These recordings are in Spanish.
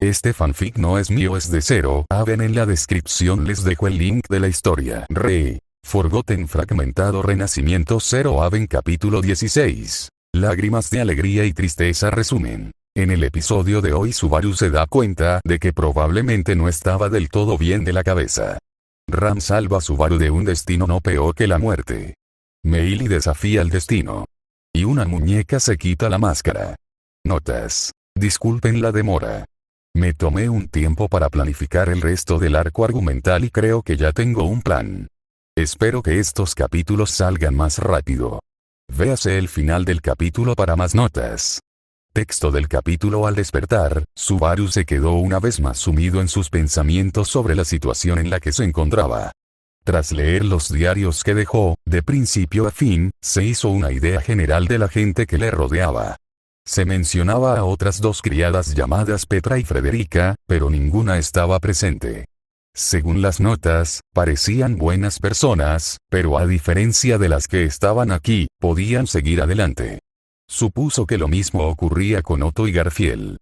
Este fanfic no es mío, es de Zero Haven. En la descripción les dejo el link de la historia. Forgotten Fragmentado Renacimiento Zero Haven capítulo 16. Lágrimas de alegría y tristeza. Resumen. En el episodio de hoy Subaru se da cuenta de que probablemente no estaba del todo bien de la cabeza. Ram salva a Subaru de un destino no peor que la muerte. Meili desafía el destino. Y una muñeca se quita la máscara. Notas. Disculpen la demora. Me tomé un tiempo para planificar el resto del arco argumental y creo que ya tengo un plan. Espero que estos capítulos salgan más rápido. Véase el final del capítulo para más notas. Texto del capítulo. Al despertar, Subaru se quedó una vez más sumido en sus pensamientos sobre la situación en la que se encontraba. Tras leer los diarios que dejó, de principio a fin, se hizo una idea general de la gente que le rodeaba. Se mencionaba a otras dos criadas llamadas Petra y Frederica, pero ninguna estaba presente. Según las notas, parecían buenas personas, pero a diferencia de las que estaban aquí, podían seguir adelante. Supuso que lo mismo ocurría con Otto y Garfield.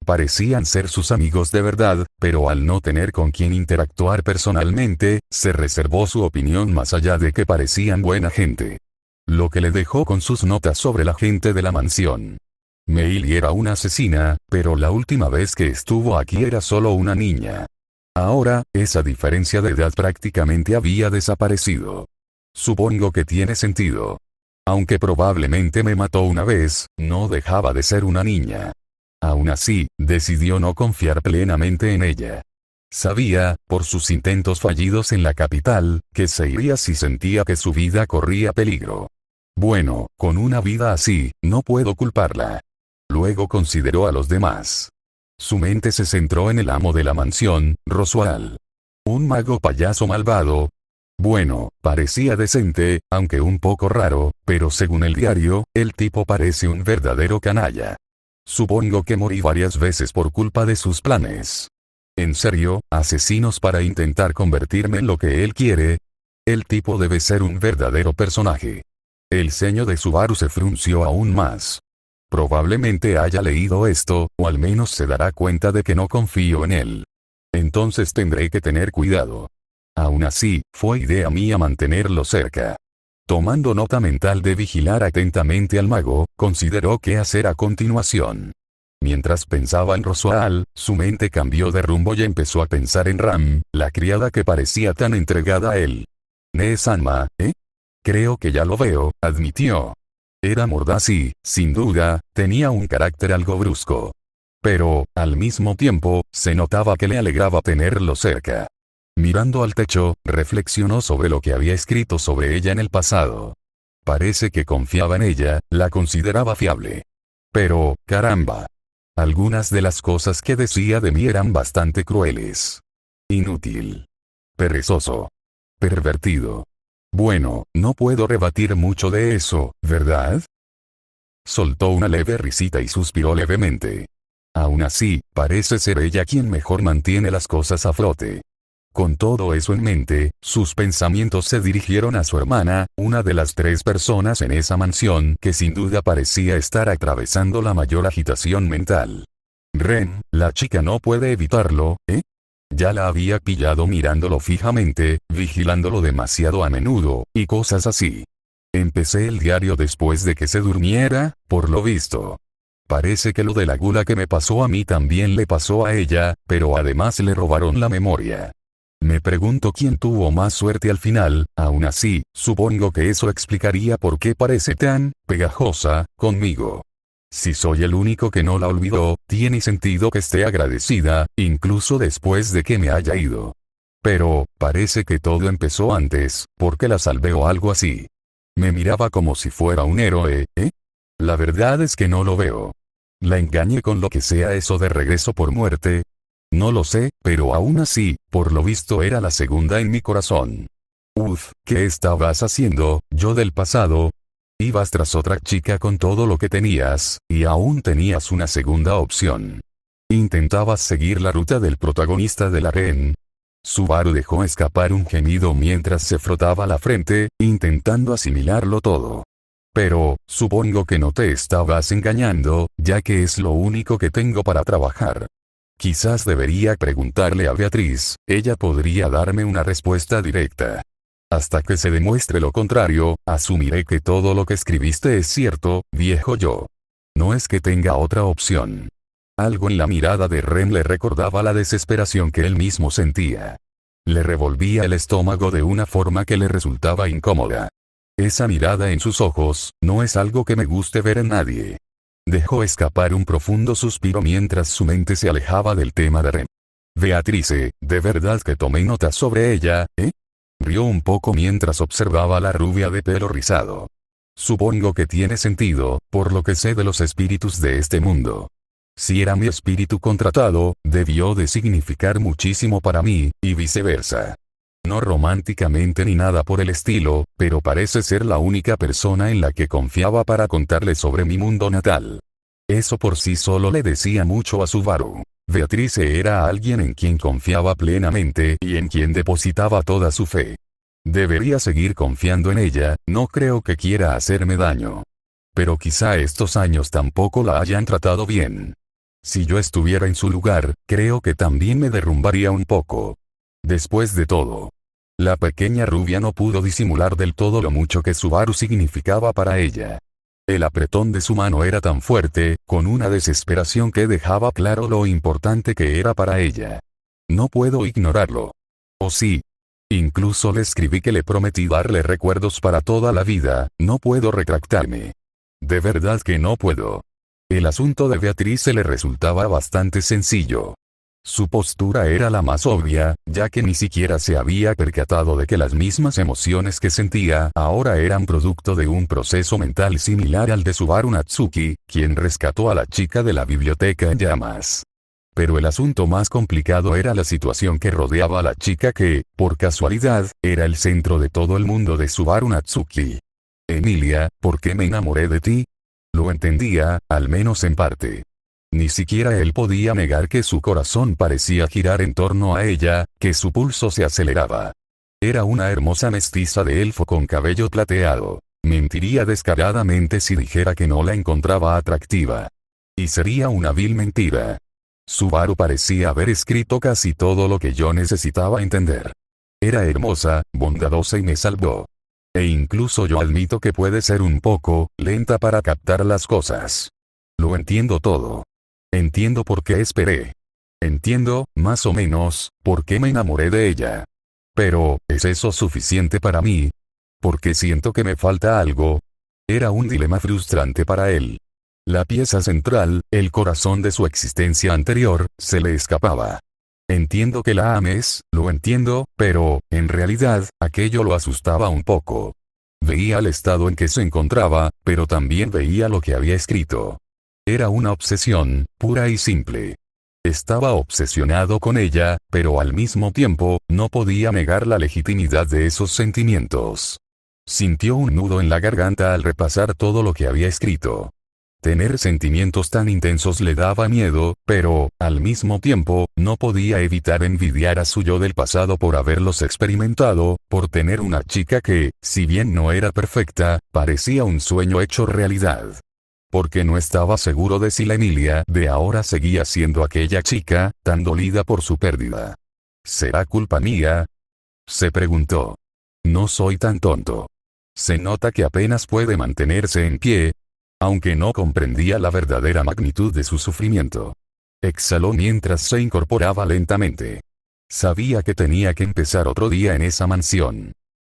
Parecían ser sus amigos de verdad, pero al no tener con quien interactuar personalmente, se reservó su opinión más allá de que parecían buena gente. Lo que le dejó con sus notas sobre la gente de la mansión. Meili era una asesina, pero la última vez que estuvo aquí era solo una niña. Ahora, esa diferencia de edad prácticamente había desaparecido. Supongo que tiene sentido. Aunque probablemente me mató una vez, no dejaba de ser una niña. Aún así, decidió no confiar plenamente en ella. Sabía, por sus intentos fallidos en la capital, que se iría si sentía que su vida corría peligro. Bueno, con una vida así, no puedo culparla. Luego consideró a los demás. Su mente se centró en el amo de la mansión, Roswaal. Un mago payaso malvado. Bueno, parecía decente, aunque un poco raro, pero según el diario, el tipo parece un verdadero canalla. Supongo que morí varias veces por culpa de sus planes. ¿En serio, asesinos para intentar convertirme en lo que él quiere? El tipo debe ser un verdadero personaje. El ceño de Subaru se frunció aún más. Probablemente haya leído esto, o al menos se dará cuenta de que no confío en él. Entonces tendré que tener cuidado. Aún así, fue idea mía mantenerlo cerca. Tomando nota mental de vigilar atentamente al mago, consideró qué hacer a continuación. Mientras pensaba en Roswaal, su mente cambió de rumbo y empezó a pensar en Ram, la criada que parecía tan entregada a él. Nee-sanma, ¿eh? Creo que ya lo veo, admitió. Era mordaz y, sin duda, tenía un carácter algo brusco. Pero, al mismo tiempo, se notaba que le alegraba tenerlo cerca. Mirando al techo, reflexionó sobre lo que había escrito sobre ella en el pasado. Parece que confiaba en ella, la consideraba fiable. Pero, caramba. Algunas de las cosas que decía de mí eran bastante crueles. Inútil. Perezoso. Pervertido. Bueno, no puedo rebatir mucho de eso, ¿verdad? Soltó una leve risita y suspiró levemente. Aún así, parece ser ella quien mejor mantiene las cosas a flote. Con todo eso en mente, sus pensamientos se dirigieron a su hermana, una de las tres personas en esa mansión que sin duda parecía estar atravesando la mayor agitación mental. Ren, la chica no puede evitarlo, ¿eh? Ya la había pillado mirándolo fijamente, vigilándolo demasiado a menudo, y cosas así. Empecé el diario después de que se durmiera, por lo visto. Parece que lo de la gula que me pasó a mí también le pasó a ella, pero además le robaron la memoria. Me pregunto quién tuvo más suerte al final, aún así, supongo que eso explicaría por qué parece tan pegajosa conmigo. Si soy el único que no la olvidó, tiene sentido que esté agradecida, incluso después de que me haya ido. Pero, parece que todo empezó antes, porque la salvé o algo así. Me miraba como si fuera un héroe, ¿eh? La verdad es que no lo veo. ¿La engañé con lo que sea eso de regreso por muerte? No lo sé, pero aún así, por lo visto era la segunda en mi corazón. ¿Qué estabas haciendo, yo del pasado? Ibas tras otra chica con todo lo que tenías, y aún tenías una segunda opción. Intentabas seguir la ruta del protagonista de la Ren. Subaru dejó escapar un gemido mientras se frotaba la frente, intentando asimilarlo todo. Pero, supongo que no te estabas engañando, ya que es lo único que tengo para trabajar. Quizás debería preguntarle a Beatriz, ella podría darme una respuesta directa. Hasta que se demuestre lo contrario, asumiré que todo lo que escribiste es cierto, viejo yo. No es que tenga otra opción. Algo en la mirada de Ren le recordaba la desesperación que él mismo sentía. Le revolvía el estómago de una forma que le resultaba incómoda. Esa mirada en sus ojos, no es algo que me guste ver en nadie. Dejó escapar un profundo suspiro mientras su mente se alejaba del tema de Ren. Beatrice, ¿de verdad que tomé notas sobre ella, eh? Rió un poco mientras observaba a la rubia de pelo rizado. Supongo que tiene sentido, por lo que sé de los espíritus de este mundo. Si era mi espíritu contratado, debió de significar muchísimo para mí, y viceversa. No románticamente ni nada por el estilo, pero parece ser la única persona en la que confiaba para contarle sobre mi mundo natal. Eso por sí solo le decía mucho a Subaru. Beatrice era alguien en quien confiaba plenamente y en quien depositaba toda su fe. Debería seguir confiando en ella, no creo que quiera hacerme daño. Pero quizá estos años tampoco la hayan tratado bien. Si yo estuviera en su lugar, creo que también me derrumbaría un poco. Después de todo, la pequeña rubia no pudo disimular del todo lo mucho que Subaru significaba para ella. El apretón de su mano era tan fuerte, con una desesperación que dejaba claro lo importante que era para ella. No puedo ignorarlo. ¿O sí? Incluso le escribí que le prometí darle recuerdos para toda la vida, no puedo retractarme. De verdad que no puedo. El asunto de Beatriz le resultaba bastante sencillo. Su postura era la más obvia, ya que ni siquiera se había percatado de que las mismas emociones que sentía ahora eran producto de un proceso mental similar al de Subaru Natsuki, quien rescató a la chica de la biblioteca en llamas. Pero el asunto más complicado era la situación que rodeaba a la chica que, por casualidad, era el centro de todo el mundo de Subaru Natsuki. Emilia, ¿por qué me enamoré de ti? Lo entendía, al menos en parte. Ni siquiera él podía negar que su corazón parecía girar en torno a ella, que su pulso se aceleraba. Era una hermosa mestiza de elfo con cabello plateado. Mentiría descaradamente si dijera que no la encontraba atractiva. Y sería una vil mentira. Subaru parecía haber escrito casi todo lo que yo necesitaba entender. Era hermosa, bondadosa y me salvó. E incluso yo admito que puede ser un poco lenta para captar las cosas. Lo entiendo todo. Entiendo por qué esperé. Entiendo, más o menos, por qué me enamoré de ella. Pero, ¿es eso suficiente para mí? Porque siento que me falta algo. Era un dilema frustrante para él. La pieza central, el corazón de su existencia anterior, se le escapaba. Entiendo que la ames, lo entiendo, pero, en realidad, aquello lo asustaba un poco. Veía el estado en que se encontraba, pero también veía lo que había escrito. Era una obsesión, pura y simple. Estaba obsesionado con ella, pero al mismo tiempo, no podía negar la legitimidad de esos sentimientos. Sintió un nudo en la garganta al repasar todo lo que había escrito. Tener sentimientos tan intensos le daba miedo, pero, al mismo tiempo, no podía evitar envidiar a su yo del pasado por haberlos experimentado, por tener una chica que, si bien no era perfecta, parecía un sueño hecho realidad. Porque no estaba seguro de si la Emilia de ahora seguía siendo aquella chica, tan dolida por su pérdida. ¿Será culpa mía? Se preguntó. No soy tan tonto. Se nota que apenas puede mantenerse en pie. Aunque no comprendía la verdadera magnitud de su sufrimiento. Exhaló mientras se incorporaba lentamente. Sabía que tenía que empezar otro día en esa mansión.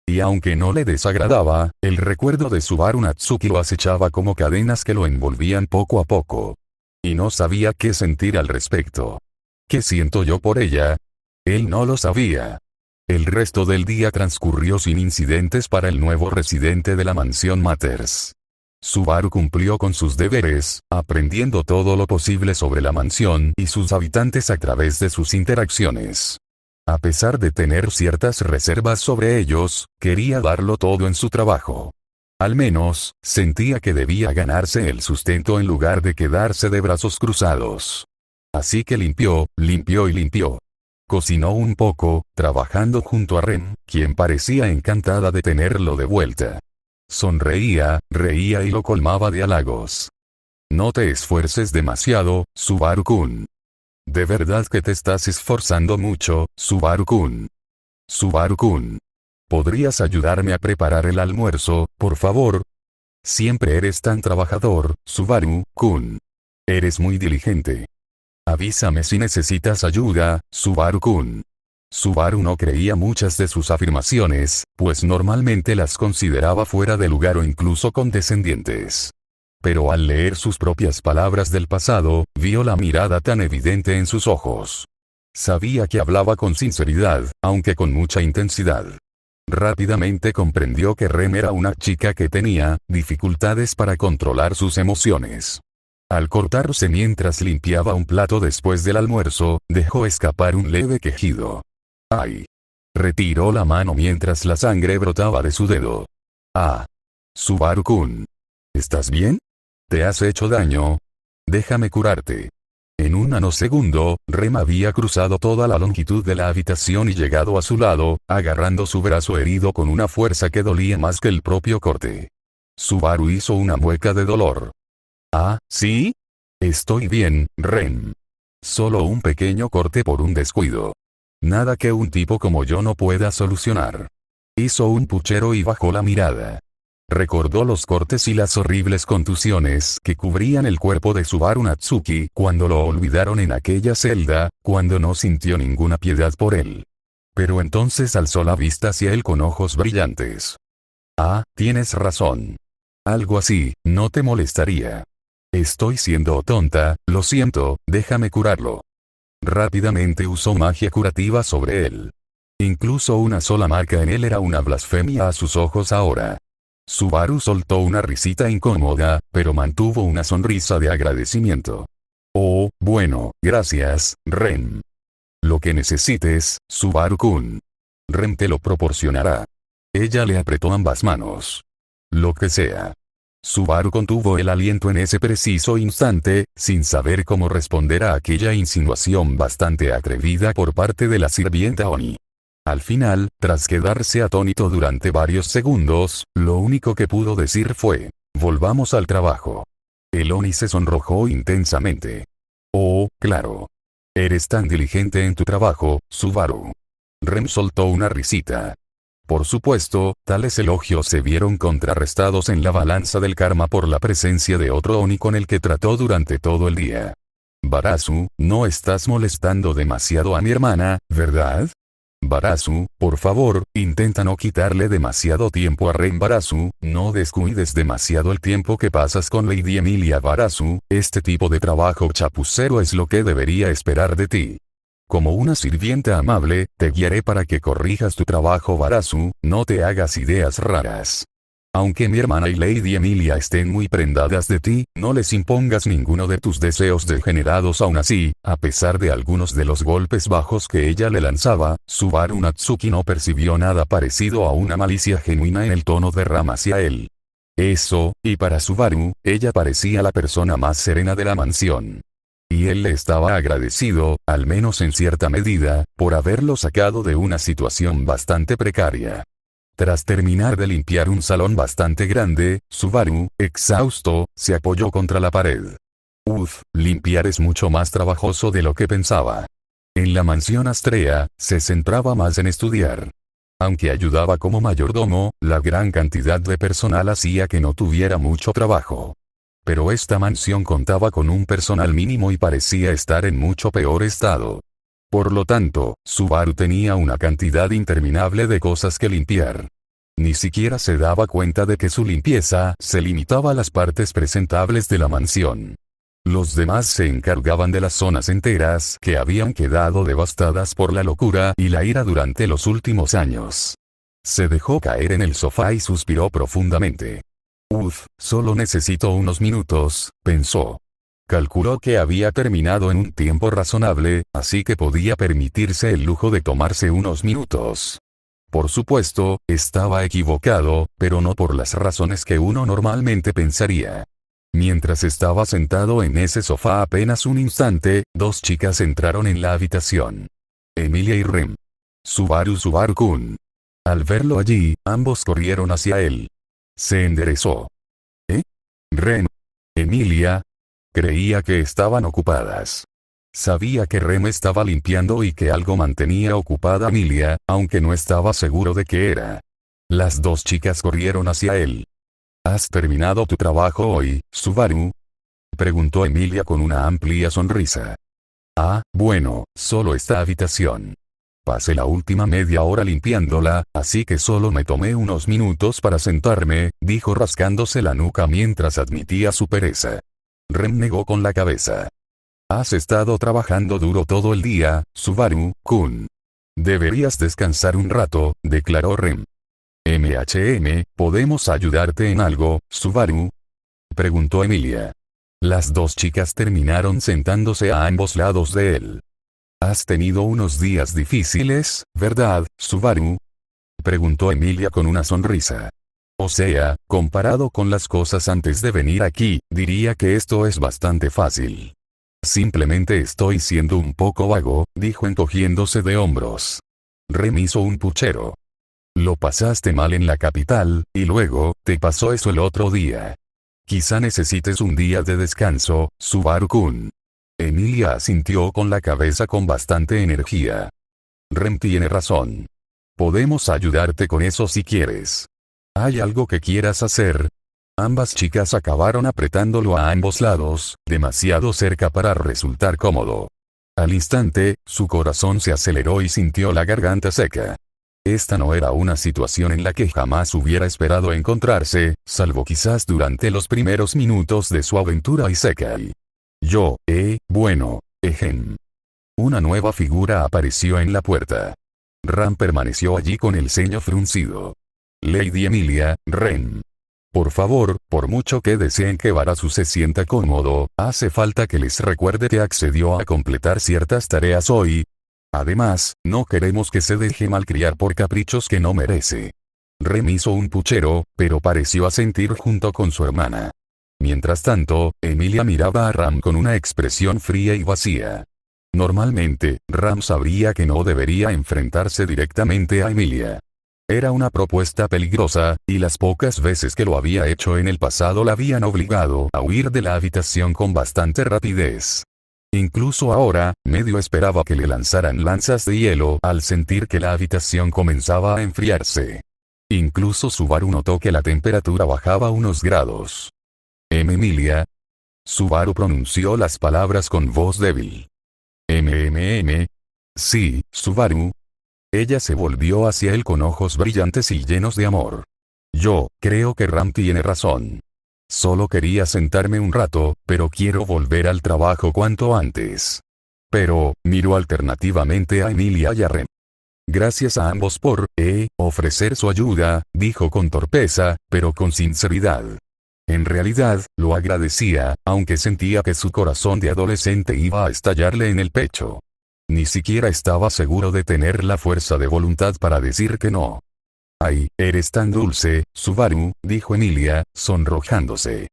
Y aunque no le desagradaba, el recuerdo de Subaru Natsuki lo acechaba como cadenas que lo envolvían poco a poco. Y no sabía qué sentir al respecto. ¿Qué siento yo por ella? Él no lo sabía. El resto del día transcurrió sin incidentes para el nuevo residente de la mansión Matters. Subaru cumplió con sus deberes, aprendiendo todo lo posible sobre la mansión y sus habitantes a través de sus interacciones. A pesar de tener ciertas reservas sobre ellos, quería darlo todo en su trabajo. Al menos, sentía que debía ganarse el sustento en lugar de quedarse de brazos cruzados. Así que limpió y limpió. Cocinó un poco, trabajando junto a Ren, quien parecía encantada de tenerlo de vuelta. Sonreía, reía y lo colmaba de halagos. No te esfuerces demasiado, Subaru-kun. De verdad que te estás esforzando mucho, Subaru-kun. Subaru-kun. ¿Podrías ayudarme a preparar el almuerzo, por favor? Siempre eres tan trabajador, Subaru-kun. Eres muy diligente. Avísame si necesitas ayuda, Subaru-kun. Subaru no creía muchas de sus afirmaciones, pues normalmente las consideraba fuera de lugar o incluso condescendientes. Pero al leer sus propias palabras del pasado, vio la mirada tan evidente en sus ojos. Sabía que hablaba con sinceridad, aunque con mucha intensidad. Rápidamente comprendió que Rem era una chica que tenía dificultades para controlar sus emociones. Al cortarse mientras limpiaba un plato después del almuerzo, dejó escapar un leve quejido. ¡Ay! Retiró la mano mientras la sangre brotaba de su dedo. ¡Ah! Subaru-kun. ¿Estás bien? ¿Te has hecho daño? Déjame curarte. En un nanosegundo, Rem había cruzado toda la longitud de la habitación y llegado a su lado, agarrando su brazo herido con una fuerza que dolía más que el propio corte. Subaru hizo una mueca de dolor. ¿Ah, sí? Estoy bien, Rem. Solo un pequeño corte por un descuido. Nada que un tipo como yo no pueda solucionar. Hizo un puchero y bajó la mirada. Recordó los cortes y las horribles contusiones que cubrían el cuerpo de Subaru Natsuki cuando lo olvidaron en aquella celda, cuando no sintió ninguna piedad por él. Pero entonces alzó la vista hacia él con ojos brillantes. Ah, tienes razón. Algo así, no te molestaría. Estoy siendo tonta, lo siento, déjame curarlo. Rápidamente usó magia curativa sobre él. Incluso una sola marca en él era una blasfemia a sus ojos ahora. Subaru soltó una risita incómoda, pero mantuvo una sonrisa de agradecimiento. Oh, bueno, gracias, Rem. Lo que necesites, Subaru-kun. Rem te lo proporcionará. Ella le apretó ambas manos. Lo que sea. Subaru contuvo el aliento en ese preciso instante, sin saber cómo responder a aquella insinuación bastante atrevida por parte de la sirvienta Oni. Al final, tras quedarse atónito durante varios segundos, lo único que pudo decir fue, volvamos al trabajo. El Oni se sonrojó intensamente. Oh, claro. Eres tan diligente en tu trabajo, Subaru. Rem soltó una risita. Por supuesto, tales elogios se vieron contrarrestados en la balanza del karma por la presencia de otro Oni con el que trató durante todo el día. Barasu, no estás molestando demasiado a mi hermana, ¿verdad? Barasu, por favor, intenta no quitarle demasiado tiempo a Rem. Barasu, no descuides demasiado el tiempo que pasas con Lady Emilia. Barasu, este tipo de trabajo chapucero es lo que debería esperar de ti. Como una sirvienta amable, te guiaré para que corrijas tu trabajo. Barasu, no te hagas ideas raras. Aunque mi hermana y Lady Emilia estén muy prendadas de ti, no les impongas ninguno de tus deseos degenerados. Aún así, a pesar de algunos de los golpes bajos que ella le lanzaba, Subaru Natsuki no percibió nada parecido a una malicia genuina en el tono de Rem hacia él. Eso, y para Subaru, ella parecía la persona más serena de la mansión. Y él le estaba agradecido, al menos en cierta medida, por haberlo sacado de una situación bastante precaria. Tras terminar de limpiar un salón bastante grande, Subaru, exhausto, se apoyó contra la pared. Limpiar es mucho más trabajoso de lo que pensaba. En la mansión Astrea, se centraba más en estudiar. Aunque ayudaba como mayordomo, la gran cantidad de personal hacía que no tuviera mucho trabajo. Pero esta mansión contaba con un personal mínimo y parecía estar en mucho peor estado. Por lo tanto, Subaru tenía una cantidad interminable de cosas que limpiar. Ni siquiera se daba cuenta de que su limpieza se limitaba a las partes presentables de la mansión. Los demás se encargaban de las zonas enteras que habían quedado devastadas por la locura y la ira durante los últimos años. Se dejó caer en el sofá y suspiró profundamente. Solo necesito unos minutos, pensó. Calculó que había terminado en un tiempo razonable, así que podía permitirse el lujo de tomarse unos minutos. Por supuesto, estaba equivocado, pero no por las razones que uno normalmente pensaría. Mientras estaba sentado en ese sofá apenas un instante, dos chicas entraron en la habitación. Emilia y Rem. Subaru-kun. Al verlo allí, ambos corrieron hacia él. Se enderezó. Rem. Emilia. Creía que estaban ocupadas. Sabía que Rem estaba limpiando y que algo mantenía ocupada a Emilia, aunque no estaba seguro de qué era. Las dos chicas corrieron hacia él. ¿Has terminado tu trabajo hoy, Subaru? Preguntó Emilia con una amplia sonrisa. Ah, bueno, solo esta habitación. Pasé la última media hora limpiándola, así que solo me tomé unos minutos para sentarme, dijo rascándose la nuca mientras admitía su pereza. Rem negó con la cabeza. Has estado trabajando duro todo el día, Subaru-kun. Deberías descansar un rato, declaró Rem. ¿Podemos ayudarte en algo, Subaru? Preguntó Emilia. Las dos chicas terminaron sentándose a ambos lados de él. ¿Has tenido unos días difíciles, verdad, Subaru? Preguntó Emilia con una sonrisa. O sea, comparado con las cosas antes de venir aquí, diría que esto es bastante fácil. Simplemente estoy siendo un poco vago, dijo encogiéndose de hombros. Rem hizo un puchero. Lo pasaste mal en la capital, y luego, te pasó eso el otro día. Quizá necesites un día de descanso, Subaru-kun. Emilia asintió con la cabeza con bastante energía. Rem tiene razón. Podemos ayudarte con eso si quieres. ¿Hay algo que quieras hacer? Ambas chicas acabaron apretándolo a ambos lados, demasiado cerca para resultar cómodo. Al instante, su corazón se aceleró y sintió la garganta seca. Esta no era una situación en la que jamás hubiera esperado encontrarse, salvo quizás durante los primeros minutos de su aventura Isekai. Bueno, ejem. Una nueva figura apareció en la puerta. Ram permaneció allí con el ceño fruncido. Lady Emilia, Rem. Por favor, por mucho que deseen que Barazu se sienta cómodo, hace falta que les recuerde que accedió a completar ciertas tareas hoy. Además, no queremos que se deje malcriar por caprichos que no merece. Rem hizo un puchero, pero pareció asentir junto con su hermana. Mientras tanto, Emilia miraba a Ram con una expresión fría y vacía. Normalmente, Ram sabría que no debería enfrentarse directamente a Emilia. Era una propuesta peligrosa, y las pocas veces que lo había hecho en el pasado la habían obligado a huir de la habitación con bastante rapidez. Incluso ahora, medio esperaba que le lanzaran lanzas de hielo al sentir que la habitación comenzaba a enfriarse. Incluso Subaru notó que la temperatura bajaba unos grados. Emilia. Subaru pronunció las palabras con voz débil. Sí, Subaru. Ella se volvió hacia él con ojos brillantes y llenos de amor. Yo creo que Ram tiene razón. Solo quería sentarme un rato, pero quiero volver al trabajo cuanto antes. Pero, miró alternativamente a Emilia y a Rem. Gracias a ambos por, ofrecer su ayuda, dijo con torpeza, pero con sinceridad. En realidad, lo agradecía, aunque sentía que su corazón de adolescente iba a estallarle en el pecho. Ni siquiera estaba seguro de tener la fuerza de voluntad para decir que no. Ay, eres tan dulce, Subaru, dijo Emilia, sonrojándose.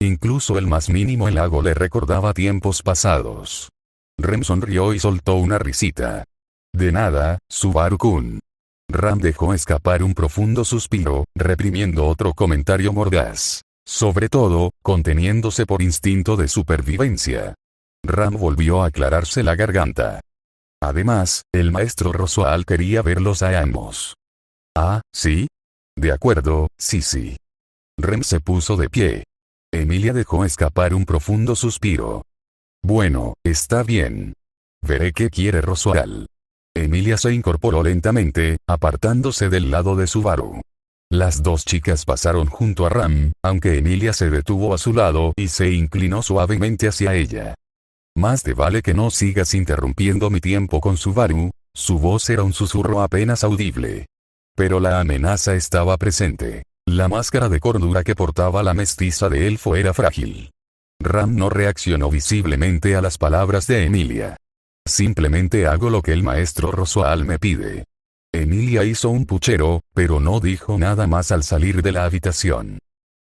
Incluso el más mínimo halago le recordaba tiempos pasados. Rem sonrió y soltó una risita. De nada, Subaru-kun. Ram dejó escapar un profundo suspiro, reprimiendo otro comentario mordaz. Sobre todo, conteniéndose por instinto de supervivencia. Ram volvió a aclararse la garganta. Además, el maestro Rosoal quería verlos a ambos. Ah, ¿sí? De acuerdo, sí. Rem se puso de pie. Emilia dejó escapar un profundo suspiro. Bueno, está bien. Veré qué quiere Rosoal. Emilia se incorporó lentamente, apartándose del lado de Subaru. Las dos chicas pasaron junto a Ram, aunque Emilia se detuvo a su lado y se inclinó suavemente hacia ella. Más te vale que no sigas interrumpiendo mi tiempo con Subaru. Su voz era un susurro apenas audible. Pero la amenaza estaba presente. La máscara de cordura que portaba la mestiza de elfo era frágil. Ram no reaccionó visiblemente a las palabras de Emilia. Simplemente hago lo que el maestro Rosoal me pide. Emilia hizo un puchero, pero no dijo nada más al salir de la habitación.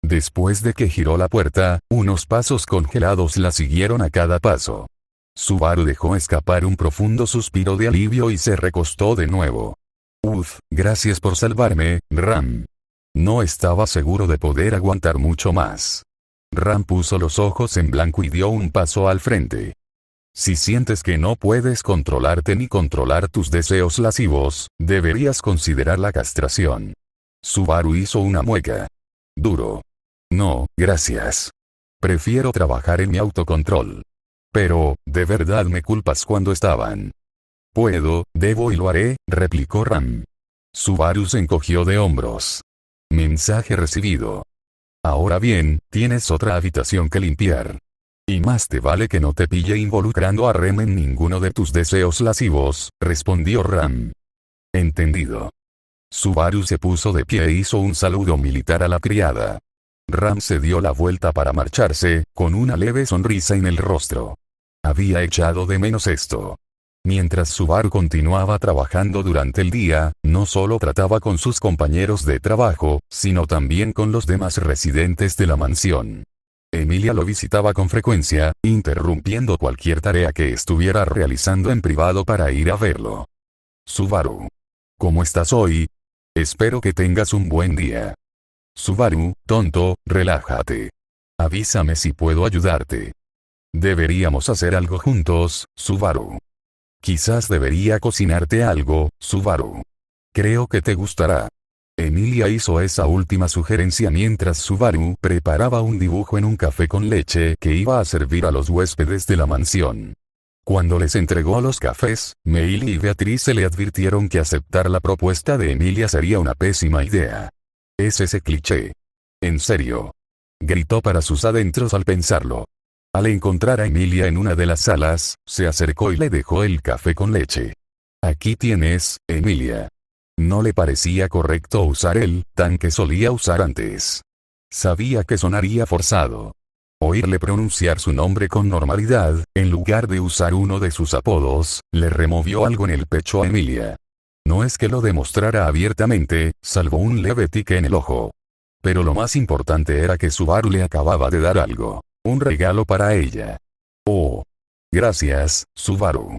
Después de que giró la puerta, unos pasos congelados la siguieron a cada paso. Subaru dejó escapar un profundo suspiro de alivio y se recostó de nuevo. Gracias por salvarme, Ram. No estaba seguro de poder aguantar mucho más. Ram puso los ojos en blanco y dio un paso al frente. Si sientes que no puedes controlarte ni controlar tus deseos lascivos, deberías considerar la castración. Subaru hizo una mueca. Duro. No, gracias. Prefiero trabajar en mi autocontrol. Pero, ¿de verdad me culpas cuando estaban? Puedo, debo y lo haré, replicó Ram. Subaru se encogió de hombros. Mensaje recibido. Ahora bien, tienes otra habitación que limpiar. Y más te vale que no te pille involucrando a Rem en ninguno de tus deseos lascivos, respondió Ram. Entendido. Subaru se puso de pie e hizo un saludo militar a la criada. Ram se dio la vuelta para marcharse, con una leve sonrisa en el rostro. Había echado de menos esto. Mientras Subaru continuaba trabajando durante el día, no solo trataba con sus compañeros de trabajo, sino también con los demás residentes de la mansión. Emilia lo visitaba con frecuencia, interrumpiendo cualquier tarea que estuviera realizando en privado para ir a verlo. Subaru. ¿Cómo estás hoy? Espero que tengas un buen día. Subaru, tonto, relájate. Avísame si puedo ayudarte. Deberíamos hacer algo juntos, Subaru. Quizás debería cocinarte algo, Subaru. Creo que te gustará. Emilia hizo esa última sugerencia mientras Subaru preparaba un dibujo en un café con leche que iba a servir a los huéspedes de la mansión. Cuando les entregó los cafés, Meili y Beatrice le advirtieron que aceptar la propuesta de Emilia sería una pésima idea. Es ese cliché. En serio. Gritó para sus adentros al pensarlo. Al encontrar a Emilia en una de las salas, se acercó y le dejó el café con leche. Aquí tienes, Emilia. No le parecía correcto usar el tan que solía usar antes. Sabía que sonaría forzado. Oírle pronunciar su nombre con normalidad, en lugar de usar uno de sus apodos, le removió algo en el pecho a Emilia. No es que lo demostrara abiertamente, salvo un leve tique en el ojo. Pero lo más importante era que Subaru le acababa de dar algo. Un regalo para ella. Oh. Gracias, Subaru.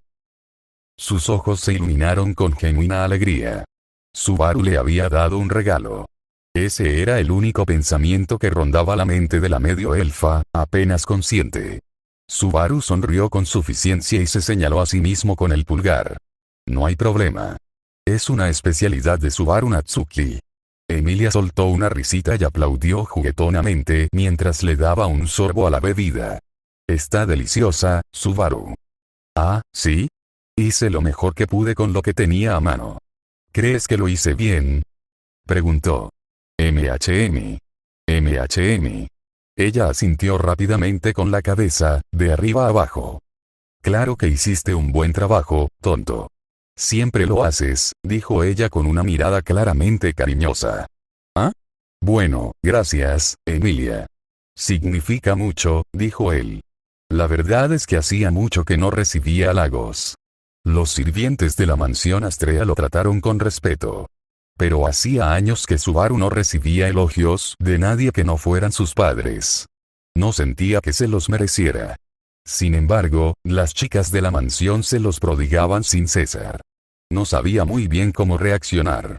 Sus ojos se iluminaron con genuina alegría. Subaru le había dado un regalo. Ese era el único pensamiento que rondaba la mente de la medio elfa, apenas consciente. Subaru sonrió con suficiencia y se señaló a sí mismo con el pulgar. No hay problema. Es una especialidad de Subaru Natsuki. Emilia soltó una risita y aplaudió juguetonamente mientras le daba un sorbo a la bebida. Está deliciosa, Subaru. Ah, ¿sí? Hice lo mejor que pude con lo que tenía a mano. ¿Crees que lo hice bien? Preguntó. MHM. MHM. Ella asintió rápidamente con la cabeza, de arriba a abajo. Claro que hiciste un buen trabajo, tonto. Siempre lo haces, dijo ella con una mirada claramente cariñosa. ¿Ah? Bueno, gracias, Emilia. Significa mucho, dijo él. La verdad es que hacía mucho que no recibía halagos. Los sirvientes de la mansión Astrea lo trataron con respeto. Pero hacía años que Subaru no recibía elogios de nadie que no fueran sus padres. No sentía que se los mereciera. Sin embargo, las chicas de la mansión se los prodigaban sin cesar. No sabía muy bien cómo reaccionar.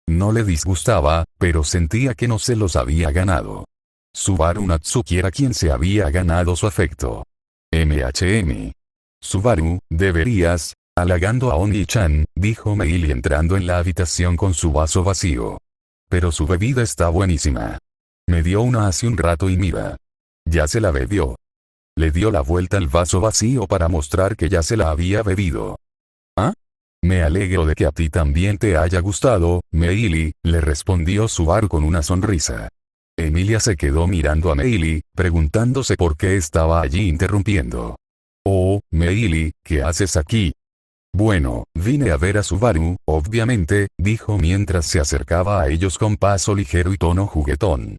No le disgustaba, pero sentía que no se los había ganado. Subaru Natsuki era quien se había ganado su afecto. MHM. Subaru, deberías, halagando a Oni-chan, dijo Meili entrando en la habitación con su vaso vacío. Pero su bebida está buenísima. Me dio una hace un rato y mira. Ya se la bebió. Le dio la vuelta al vaso vacío para mostrar que ya se la había bebido. ¿Ah? Me alegro de que a ti también te haya gustado, Meili, le respondió Subaru con una sonrisa. Emilia se quedó mirando a Meili, preguntándose por qué estaba allí interrumpiendo. Oh, Meili, ¿qué haces aquí? Bueno, vine a ver a Subaru, obviamente, dijo mientras se acercaba a ellos con paso ligero y tono juguetón.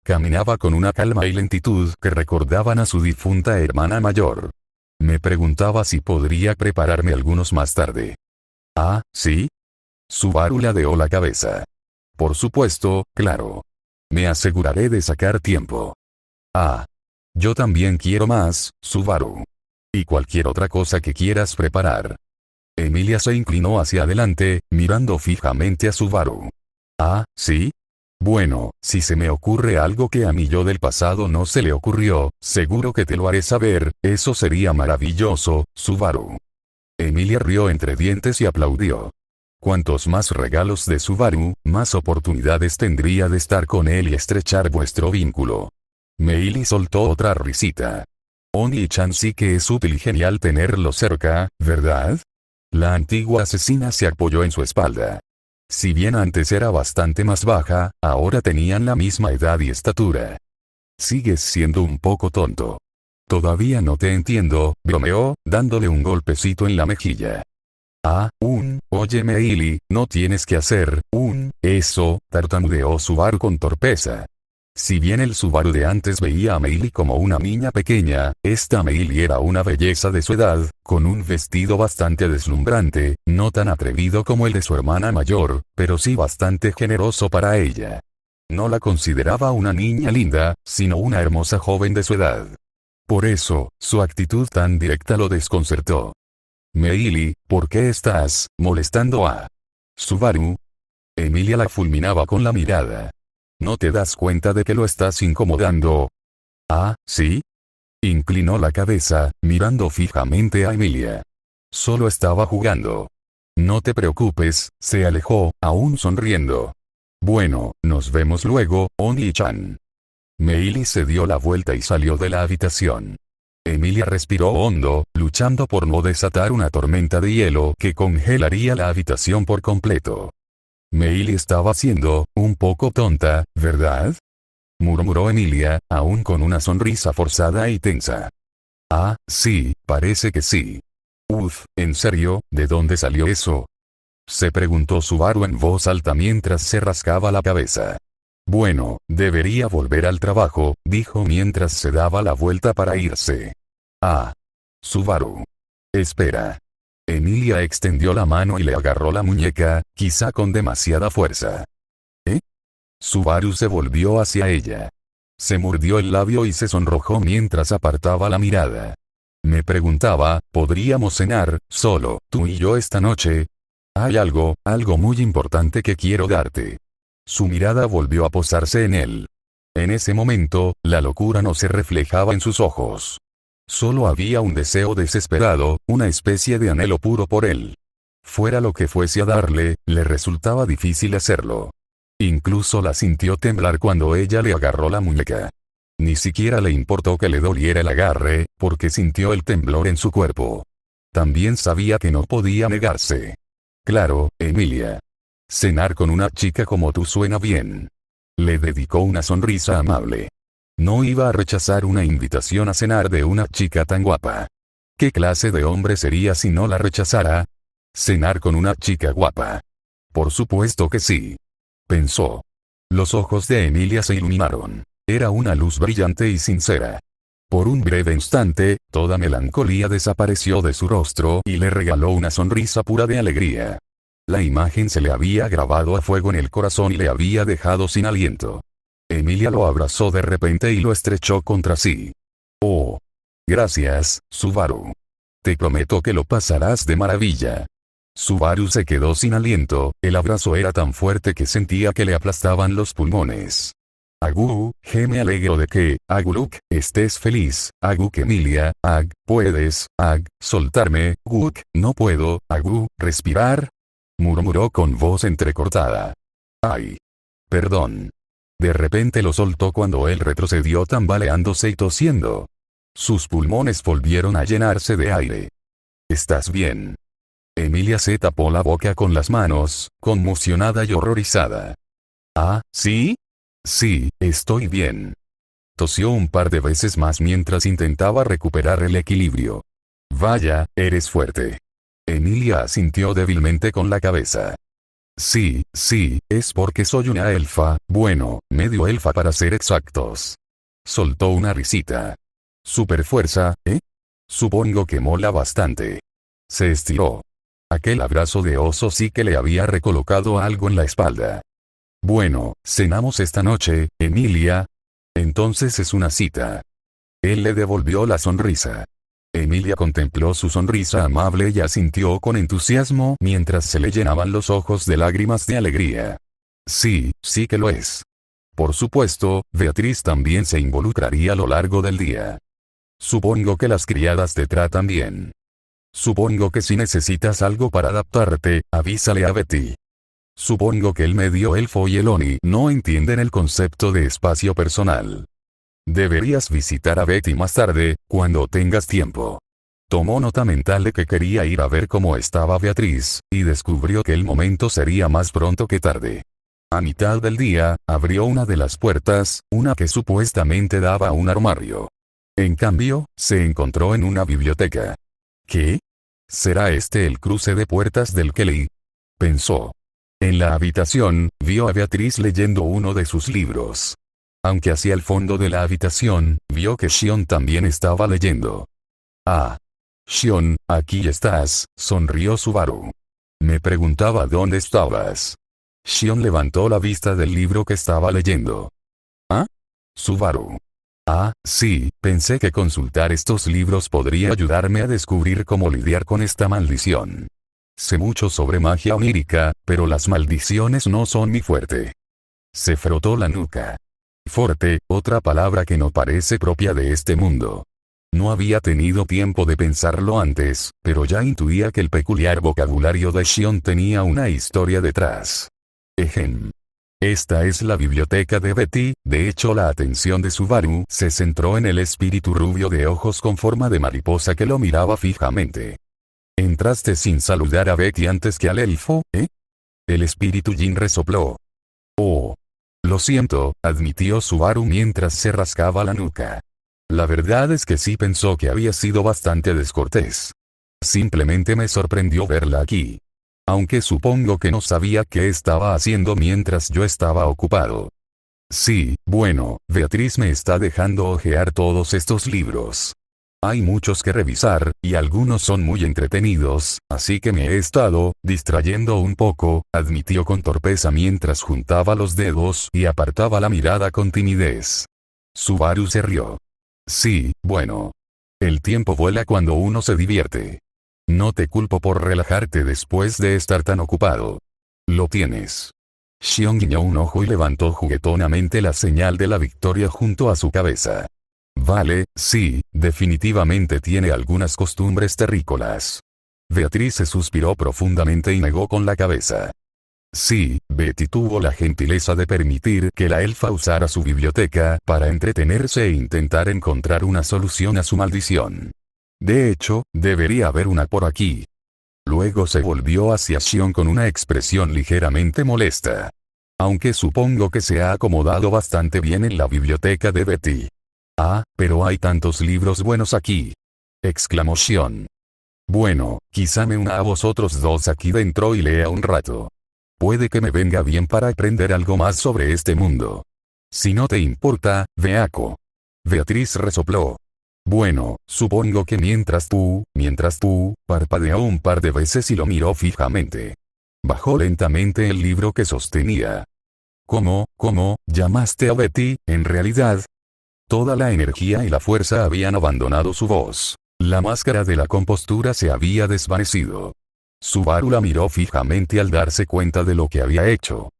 Caminaba con una calma y lentitud que recordaban a su difunta hermana mayor. Me preguntaba si podría prepararme algunos más tarde. Ah, ¿sí? Subaru ladeó la cabeza. Por supuesto, claro. Me aseguraré de sacar tiempo. Ah. Yo también quiero más, Subaru. Y cualquier otra cosa que quieras preparar. Emilia se inclinó hacia adelante, mirando fijamente a Subaru. Ah, ¿sí? Bueno, si se me ocurre algo que a mi yo del pasado no se le ocurrió, seguro que te lo haré saber, eso sería maravilloso, Subaru. Emilia rió entre dientes y aplaudió. Cuantos más regalos de Subaru, más oportunidades tendría de estar con él y estrechar vuestro vínculo. Meili soltó otra risita. Oni-chan sí que es útil y genial tenerlo cerca, ¿verdad? La antigua asesina se apoyó en su espalda. Si bien antes era bastante más baja, ahora tenían la misma edad y estatura. Sigues siendo un poco tonto. Todavía no te entiendo, bromeó, dándole un golpecito en la mejilla. Oye Meili, no tienes que hacer, eso, tartamudeó Subaru con torpeza. Si bien el Subaru de antes veía a Meili como una niña pequeña, esta Meili era una belleza de su edad, con un vestido bastante deslumbrante, no tan atrevido como el de su hermana mayor, pero sí bastante generoso para ella. No la consideraba una niña linda, sino una hermosa joven de su edad. Por eso, su actitud tan directa lo desconcertó. Meili, ¿por qué estás molestando a Subaru? Emilia la fulminaba con la mirada. ¿No te das cuenta de que lo estás incomodando? ¿Sí? Inclinó la cabeza, mirando fijamente a Emilia. Solo estaba jugando. No te preocupes, se alejó, aún sonriendo. Bueno, nos vemos luego, Oni-chan. Meili se dio la vuelta y salió de la habitación. Emilia respiró hondo, luchando por no desatar una tormenta de hielo que congelaría la habitación por completo. Meili estaba siendo un poco tonta, ¿verdad? Murmuró Emilia, aún con una sonrisa forzada y tensa. Sí, parece que sí. ¿En serio? ¿De dónde salió eso? Se preguntó Subaru en voz alta mientras se rascaba la cabeza. Bueno, debería volver al trabajo, dijo mientras se daba la vuelta para irse. Subaru. Espera. Emilia extendió la mano y le agarró la muñeca, quizá con demasiada fuerza. Subaru se volvió hacia ella. Se mordió el labio y se sonrojó mientras apartaba la mirada. Me preguntaba, ¿podríamos cenar, solo, tú y yo esta noche? Hay algo muy importante que quiero darte. Su mirada volvió a posarse en él. En ese momento, la locura no se reflejaba en sus ojos. Solo había un deseo desesperado, una especie de anhelo puro por él. Fuera lo que fuese a darle, le resultaba difícil hacerlo. Incluso la sintió temblar cuando ella le agarró la muñeca. Ni siquiera le importó que le doliera el agarre, porque sintió el temblor en su cuerpo. También sabía que no podía negarse. Claro, Emilia. Cenar con una chica como tú suena bien. Le dedicó una sonrisa amable. No iba a rechazar una invitación a cenar de una chica tan guapa. ¿Qué clase de hombre sería si no la rechazara? Cenar con una chica guapa. Por supuesto que sí. Pensó. Los ojos de Emilia se iluminaron. Era una luz brillante y sincera. Por un breve instante, toda melancolía desapareció de su rostro y le regaló una sonrisa pura de alegría. La imagen se le había grabado a fuego en el corazón y le había dejado sin aliento. Emilia lo abrazó de repente y lo estrechó contra sí. Oh. Gracias, Subaru. Te prometo que lo pasarás de maravilla. Subaru se quedó sin aliento, el abrazo era tan fuerte que sentía que le aplastaban los pulmones. Me alegro de que, Aguluk, estés feliz, Aguk Emilia, puedes, soltarme, no puedo, respirar. Murmuró con voz entrecortada. Ay. Perdón. De repente lo soltó cuando él retrocedió tambaleándose y tosiendo. Sus pulmones volvieron a llenarse de aire. ¿Estás bien? Emilia se tapó la boca con las manos, conmocionada y horrorizada. ¿Sí? Sí, estoy bien. Tosió un par de veces más mientras intentaba recuperar el equilibrio. Vaya, eres fuerte. Emilia asintió débilmente con la cabeza. Sí, es porque soy una elfa, bueno, medio elfa para ser exactos. Soltó una risita. ¿Superfuerza, Supongo que mola bastante. Se estiró. Aquel abrazo de oso sí que le había recolocado algo en la espalda. Bueno, cenamos esta noche, Emilia. Entonces es una cita. Él le devolvió la sonrisa. Emilia contempló su sonrisa amable y asintió con entusiasmo mientras se le llenaban los ojos de lágrimas de alegría. Sí, sí que lo es. Por supuesto, Beatriz también se involucraría a lo largo del día. Supongo que las criadas te tratan bien. Supongo que si necesitas algo para adaptarte, avísale a Betty. Supongo que el medio elfo y el Oni no entienden el concepto de espacio personal. Deberías visitar a Betty más tarde, cuando tengas tiempo. Tomó nota mental de que quería ir a ver cómo estaba Beatriz, y descubrió que el momento sería más pronto que tarde. A mitad del día, abrió una de las puertas, una que supuestamente daba a un armario. En cambio, se encontró en una biblioteca. ¿Qué? ¿Será este el cruce de puertas del que leí? Pensó. En la habitación, vio a Beatriz leyendo uno de sus libros. Aunque hacia el fondo de la habitación, vio que Shion también estaba leyendo. Ah. Shion, aquí estás, sonrió Subaru. Me preguntaba dónde estabas. Shion levantó la vista del libro que estaba leyendo. ¿Ah? Subaru. Ah, sí, pensé que consultar estos libros podría ayudarme a descubrir cómo lidiar con esta maldición. Sé mucho sobre magia onírica, pero las maldiciones no son mi fuerte. Se frotó la nuca. Forte, otra palabra que no parece propia de este mundo. No había tenido tiempo de pensarlo antes, pero ya intuía que el peculiar vocabulario de Shion tenía una historia detrás. Ejem. Esta es la biblioteca de Betty. De hecho, la atención de Subaru se centró en el espíritu rubio de ojos con forma de mariposa que lo miraba fijamente. ¿Entraste sin saludar a Betty antes que al elfo, eh? El espíritu Jin resopló. Oh. Lo siento, admitió Subaru mientras se rascaba la nuca. La verdad es que sí pensó que había sido bastante descortés. Simplemente me sorprendió verla aquí. Aunque supongo que no sabía qué estaba haciendo mientras yo estaba ocupado. Sí, bueno, Beatriz me está dejando hojear todos estos libros. Hay muchos que revisar, y algunos son muy entretenidos, así que me he estado distrayendo un poco, admitió con torpeza mientras juntaba los dedos y apartaba la mirada con timidez. Subaru se rió. Sí, bueno. El tiempo vuela cuando uno se divierte. No te culpo por relajarte después de estar tan ocupado. Lo tienes. Shion guiñó un ojo y levantó juguetonamente la señal de la victoria junto a su cabeza. Vale, sí, definitivamente tiene algunas costumbres terrícolas. Beatriz se suspiró profundamente y negó con la cabeza. Sí, Betty tuvo la gentileza de permitir que la elfa usara su biblioteca para entretenerse e intentar encontrar una solución a su maldición. De hecho, debería haber una por aquí. Luego se volvió hacia Shion con una expresión ligeramente molesta. Aunque supongo que se ha acomodado bastante bien en la biblioteca de Betty. Ah, pero hay tantos libros buenos aquí. Exclamó Shion. Bueno, quizá me una a vosotros dos aquí dentro y lea un rato. Puede que me venga bien para aprender algo más sobre este mundo. Si no te importa, Beako. Beatriz resopló. Bueno, supongo que mientras tú, parpadeó un par de veces y lo miró fijamente. Bajó lentamente el libro que sostenía. ¿Cómo, llamaste a Betty, en realidad? Toda la energía y la fuerza habían abandonado su voz. La máscara de la compostura se había desvanecido. Subaru la miró fijamente al darse cuenta de lo que había hecho.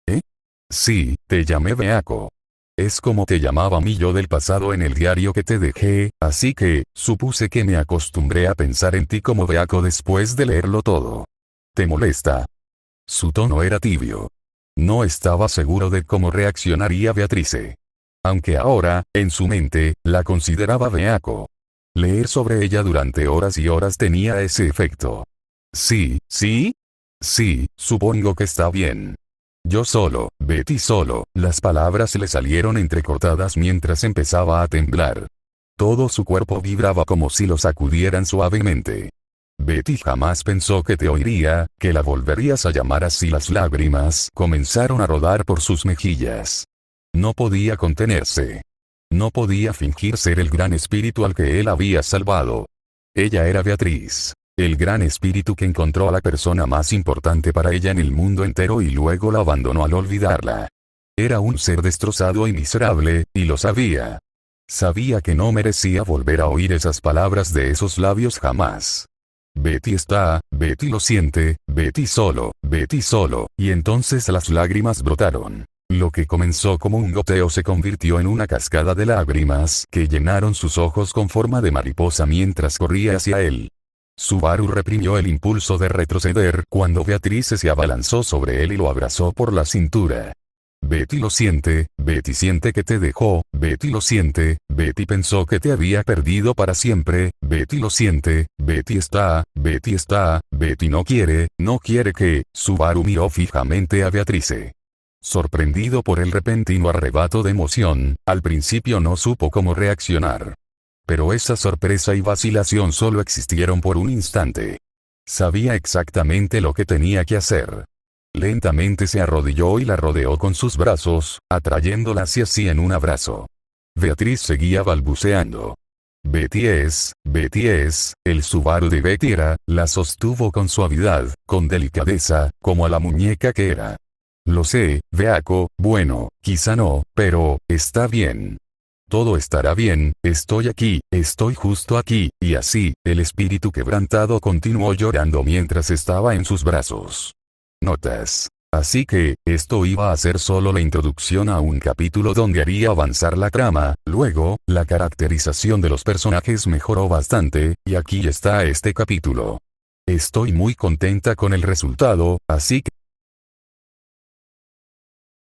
¿Eh? Sí, te llamé Beako. Es como te llamaba mi yo del pasado en el diario que te dejé, así que, supuse que me acostumbré a pensar en ti como Beako después de leerlo todo. ¿Te molesta? Su tono era tibio. No estaba seguro de cómo reaccionaría Beatrice. Aunque ahora, en su mente, la consideraba Beako. Leer sobre ella durante horas y horas tenía ese efecto. Sí, supongo que está bien. Yo solo, Betty solo, las palabras le salieron entrecortadas mientras empezaba a temblar. Todo su cuerpo vibraba como si lo sacudieran suavemente. Betty jamás pensó que te oiría, que la volverías a llamar así. Las lágrimas comenzaron a rodar por sus mejillas. No podía contenerse. No podía fingir ser el gran espíritu al que él había salvado. Ella era Beatriz. El gran espíritu que encontró a la persona más importante para ella en el mundo entero y luego la abandonó al olvidarla. Era un ser destrozado y miserable, y lo sabía. Sabía que no merecía volver a oír esas palabras de esos labios jamás. Betty está, Betty lo siente, Betty solo, y entonces las lágrimas brotaron. Lo que comenzó como un goteo se convirtió en una cascada de lágrimas que llenaron sus ojos con forma de mariposa mientras corría hacia él. Subaru reprimió el impulso de retroceder cuando Beatrice se abalanzó sobre él y lo abrazó por la cintura. Betty lo siente, Betty siente que te dejó, Betty lo siente, Betty pensó que te había perdido para siempre, Betty lo siente, Betty está, Betty no quiere que. Subaru miró fijamente a Beatrice. Sorprendido por el repentino arrebato de emoción, al principio no supo cómo reaccionar. Pero esa sorpresa y vacilación solo existieron por un instante. Sabía exactamente lo que tenía que hacer. Lentamente se arrodilló y la rodeó con sus brazos, atrayéndola hacia sí en un abrazo. Beatriz seguía balbuceando. Betty es, el Subaru de Betty era, la sostuvo con suavidad, con delicadeza, como a la muñeca que era. Lo sé, Beaco, bueno, quizá no, pero, está bien. Todo estará bien, estoy aquí, estoy justo aquí, y así, el espíritu quebrantado continuó llorando mientras estaba en sus brazos. Notas. Así que, esto iba a ser solo la introducción a un capítulo donde haría avanzar la trama, luego, la caracterización de los personajes mejoró bastante, y aquí está este capítulo. Estoy muy contenta con el resultado, así que